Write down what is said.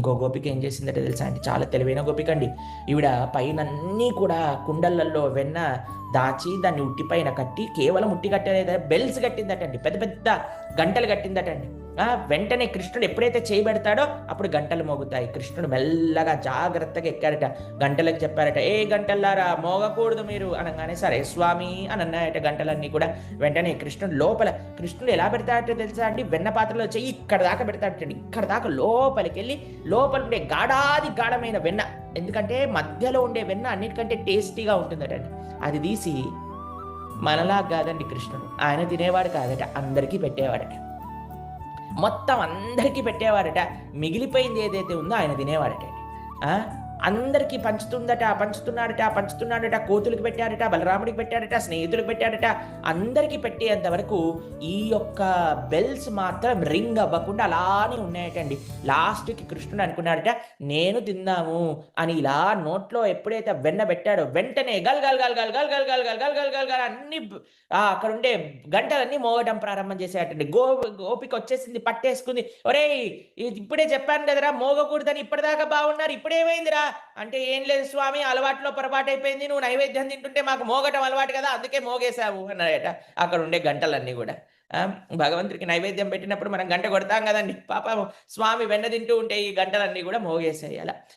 ఇంకో గోపిక ఏం చేసిందంటే తెలుసా అండి, చాలా తెలివైన గోపిక అండి. ఈవిడ పైనన్నీ కూడా కుండలల్లో వెన్న దాచి దాన్ని ఉట్టి పైన కట్టి, కేవలం ఉట్టి కట్టేదే బెల్స్ కట్టిందటండి, పెద్ద పెద్ద గంటలు కట్టిందటండి. వెంటనే కృష్ణుడు ఎప్పుడైతే చేయబెడతాడో అప్పుడు గంటలు మోగుతాయి. కృష్ణుడు మెల్లగా జాగ్రత్తగా ఎక్కాడట. గంటలకు చెప్పారట, ఏ గంటల్లారా మోగకూడదు మీరు అనగానే సరే స్వామి అని అన్నాయట గంటలన్నీ కూడా. వెంటనే కృష్ణుడు లోపల, కృష్ణుడు ఎలా పెడతాడో తెలుసా అండి, వెన్న పాత్రలో చెయ్యి ఇక్కడ దాకా పెడతాడటండి. ఇక్కడ దాకా లోపలికి వెళ్ళి లోపల ఉండే గాఢాది గాఢమైన వెన్న, ఎందుకంటే మధ్యలో ఉండే వెన్న అన్నిటికంటే టేస్టీగా ఉంటుందటండి, అది తీసి మనలా కాదండి కృష్ణుడు, ఆయన తినేవాడు కాదట, అందరికీ పెట్టేవాడట. మొత్తం అందరికీ పెట్టేవాడట. మిగిలిపోయింది ఏదైతే ఉందో ఆయన తినేవాడట. అందరికీ పంచుతున్నాడట. కోతులకు పెట్టాడట, బలరాముడికి పెట్టాడట, స్నేహితులకు పెట్టాడట. అందరికీ పెట్టేంత వరకు ఈ యొక్క బెల్స్ మాత్రం రింగ్ అవ్వకుండా అలానే ఉన్నాయటండి. లాస్ట్కి కృష్ణుడు అనుకున్నాడట, నేను తిందాము అని. ఇలా నోట్లో ఎప్పుడైతే వెన్న పెట్టాడో వెంటనే గల్ గల్ గల్ గల్ గల్ గల్ గల్ గల్ గల్ గల్ గల్ గల్ అన్ని అక్కడ ఉండే గంటలన్నీ మోగడం ప్రారంభం చేసేటండి. గోపిక వచ్చేసింది, పట్టేసుకుంది. ఒరేయ్, ఇప్పుడే చెప్పాను కదరా మోగకూడదని, ఇప్పటిదాకా బాగున్నారు, ఇప్పుడేమైందిరా అంటే, ఏం లేదు స్వామి, అలవాట్లో పొరపాటు అయిపోయింది, నువ్వు నైవేద్యం తింటుంటే మాకు మోగటం అలవాటు కదా, అందుకే మోగేశావు అన్నాడట. అక్కడ ఉండే గంటలన్నీ కూడా. భగవంతుడికి నైవేద్యం పెట్టినప్పుడు మనం గంట కొడతాం కదండి, పాపం స్వామి వెన్న తింటూ ఉంటే ఈ గంటలన్నీ కూడా మోగేసాయి అలా.